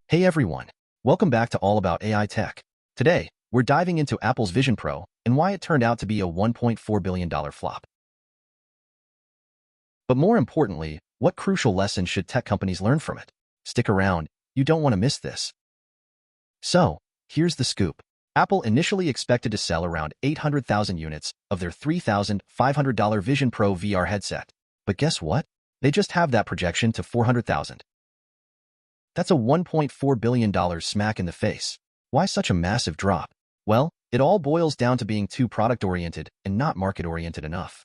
Hey everyone, welcome back to All About AI Tech. Today, we're diving into Apple's Vision Pro and why it turned out to be a $1.4 billion flop. But more importantly, what crucial lessons should tech companies learn from it? Stick around, you don't want to miss this. So, here's the scoop. Apple initially expected to sell around 800,000 units of their $3,500 Vision Pro VR headset. But guess what? They just have that projection to 400,000. That's a $1.4 billion smack in the face. Why such a massive drop? Well, it all boils down to being too product-oriented and not market-oriented enough.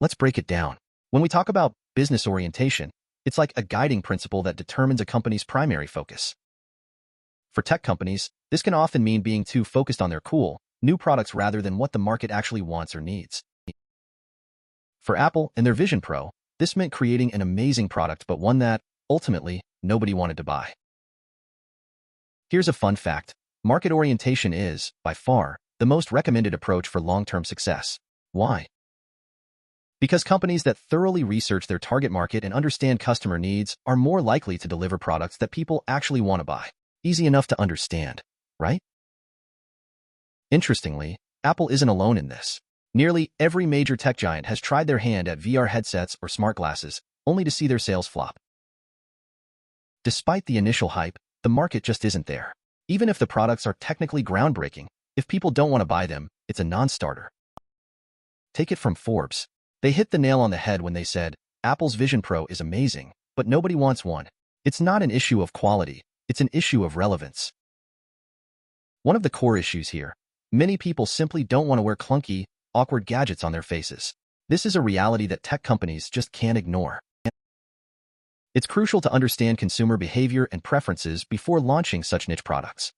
Let's break it down. When we talk about business orientation, it's like a guiding principle that determines a company's primary focus. For tech companies, this can often mean being too focused on their cool, new products rather than what the market actually wants or needs. For Apple and their Vision Pro, this meant creating an amazing product but one that, ultimately, nobody wanted to buy. Here's a fun fact. Market orientation is, by far, the most recommended approach for long-term success. Why? Because companies that thoroughly research their target market and understand customer needs are more likely to deliver products that people actually want to buy. Easy enough to understand, right? Interestingly, Apple isn't alone in this. Nearly every major tech giant has tried their hand at VR headsets or smart glasses, only to see their sales flop. Despite the initial hype, the market just isn't there. Even if the products are technically groundbreaking, if people don't want to buy them, it's a non-starter. Take it from Forbes. They hit the nail on the head when they said, Apple's Vision Pro is amazing, but nobody wants one. It's not an issue of quality, it's an issue of relevance. One of the core issues here, many people simply don't want to wear clunky, awkward gadgets on their faces. This is a reality that tech companies just can't ignore. It's crucial to understand consumer behavior and preferences before launching such niche products.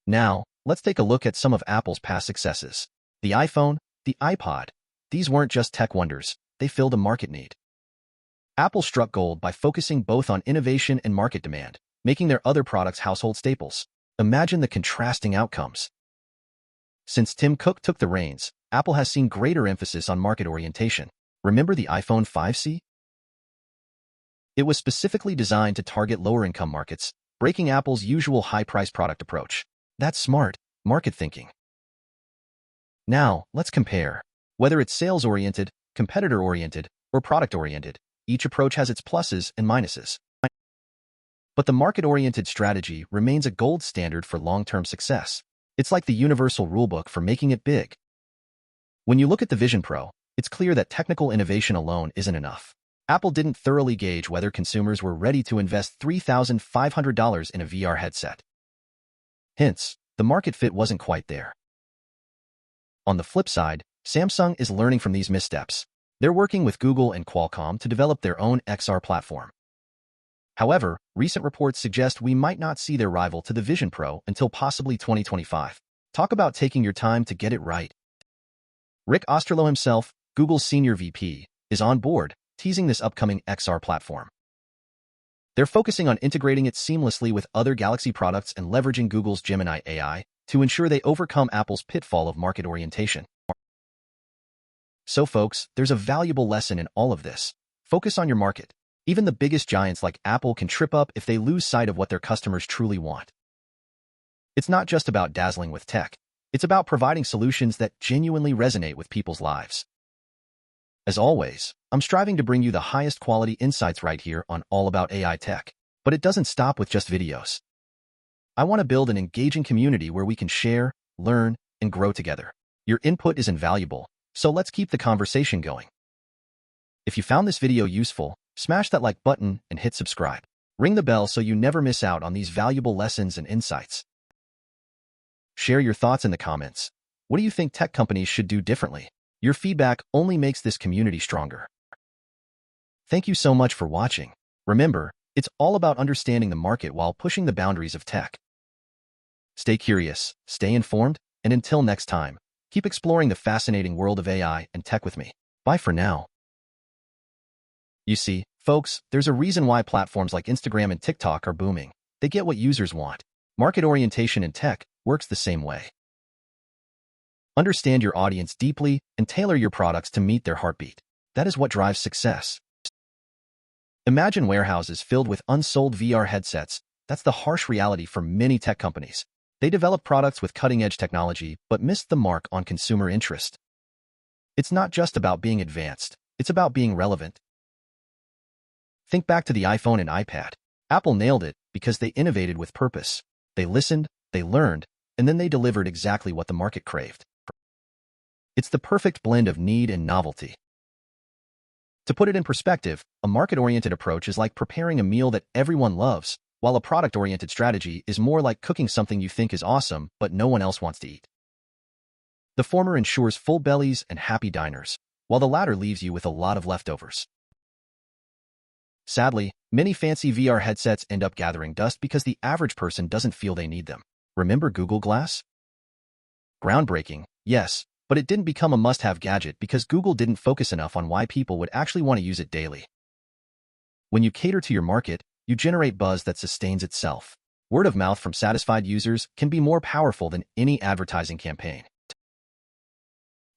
Now, let's take a look at some of Apple's past successes. The iPhone, the iPod. These weren't just tech wonders, they filled a market need. Apple struck gold by focusing both on innovation and market demand, making their other products household staples. Imagine the contrasting outcomes. Since Tim Cook took the reins, Apple has seen greater emphasis on market orientation. Remember the iPhone 5C? It was specifically designed to target lower-income markets, breaking Apple's usual high-price product approach. That's smart, market thinking. Now, let's compare. Whether it's sales-oriented, competitor-oriented, or product-oriented, each approach has its pluses and minuses. But the market-oriented strategy remains a gold standard for long-term success. It's like the universal rulebook for making it big. When you look at the Vision Pro, it's clear that technical innovation alone isn't enough. Apple didn't thoroughly gauge whether consumers were ready to invest $3,500 in a VR headset. Hence, the market fit wasn't quite there. On the flip side, Samsung is learning from these missteps. They're working with Google and Qualcomm to develop their own XR platform. However, recent reports suggest we might not see their rival to the Vision Pro until possibly 2025. Talk about taking your time to get it right. Rick Osterloh himself, Google's senior VP, is on board, teasing this upcoming XR platform. They're focusing on integrating it seamlessly with other Galaxy products and leveraging Google's Gemini AI to ensure they overcome Apple's pitfall of market orientation. So folks, there's a valuable lesson in all of this. Focus on your market. Even the biggest giants like Apple can trip up if they lose sight of what their customers truly want. It's not just about dazzling with tech. It's about providing solutions that genuinely resonate with people's lives. As always, I'm striving to bring you the highest quality insights right here on All About AI Tech. But it doesn't stop with just videos. I want to build an engaging community where we can share, learn, and grow together. Your input is invaluable, so let's keep the conversation going. If you found this video useful, smash that like button and hit subscribe. Ring the bell so you never miss out on these valuable lessons and insights. Share your thoughts in the comments. What do you think tech companies should do differently? Your feedback only makes this community stronger. Thank you so much for watching. Remember, it's all about understanding the market while pushing the boundaries of tech. Stay curious, stay informed, and until next time, keep exploring the fascinating world of AI and tech with me. Bye for now. You see, folks, there's a reason why platforms like Instagram and TikTok are booming. They get what users want. Market orientation in tech works the same way. Understand your audience deeply and tailor your products to meet their heartbeat. That is what drives success. Imagine warehouses filled with unsold VR headsets. That's the harsh reality for many tech companies. They develop products with cutting-edge technology, but missed the mark on consumer interest. It's not just about being advanced, it's about being relevant. Think back to the iPhone and iPad. Apple nailed it because they innovated with purpose. They listened, they learned, and then they delivered exactly what the market craved. It's the perfect blend of need and novelty. To put it in perspective, a market-oriented approach is like preparing a meal that everyone loves, while a product-oriented strategy is more like cooking something you think is awesome but no one else wants to eat. The former ensures full bellies and happy diners, while the latter leaves you with a lot of leftovers. Sadly, many fancy VR headsets end up gathering dust because the average person doesn't feel they need them. Remember Google Glass? Groundbreaking, yes, but it didn't become a must-have gadget because Google didn't focus enough on why people would actually want to use it daily. When you cater to your market, you generate buzz that sustains itself. Word of mouth from satisfied users can be more powerful than any advertising campaign.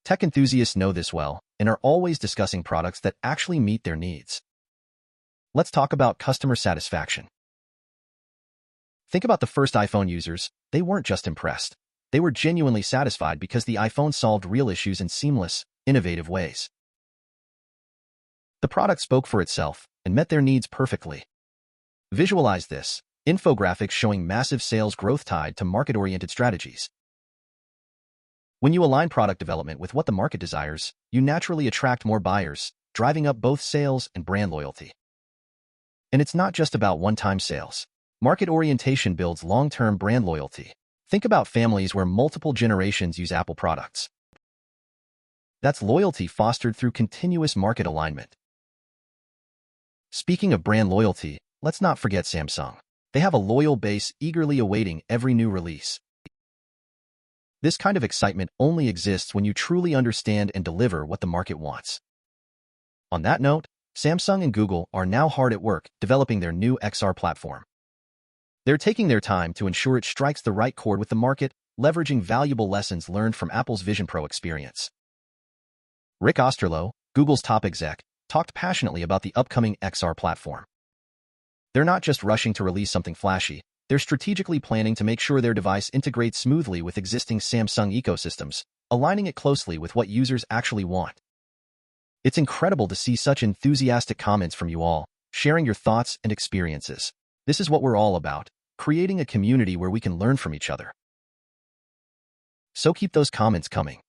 Tech enthusiasts know this well and are always discussing products that actually meet their needs. Let's talk about customer satisfaction. Think about the first iPhone users. They weren't just impressed. They were genuinely satisfied because the iPhone solved real issues in seamless, innovative ways. The product spoke for itself and met their needs perfectly. Visualize this: infographics showing massive sales growth tied to market-oriented strategies. When you align product development with what the market desires, you naturally attract more buyers, driving up both sales and brand loyalty. And it's not just about one-time sales. Market orientation builds long-term brand loyalty. Think about families where multiple generations use Apple products. That's loyalty fostered through continuous market alignment. Speaking of brand loyalty, let's not forget Samsung. They have a loyal base eagerly awaiting every new release. This kind of excitement only exists when you truly understand and deliver what the market wants. On that note, Samsung and Google are now hard at work developing their new XR platform. They're taking their time to ensure it strikes the right chord with the market, leveraging valuable lessons learned from Apple's Vision Pro experience. Rick Osterloh, Google's top exec, talked passionately about the upcoming XR platform. They're not just rushing to release something flashy, they're strategically planning to make sure their device integrates smoothly with existing Samsung ecosystems, aligning it closely with what users actually want. It's incredible to see such enthusiastic comments from you all, sharing your thoughts and experiences. This is what we're all about, creating a community where we can learn from each other. So keep those comments coming.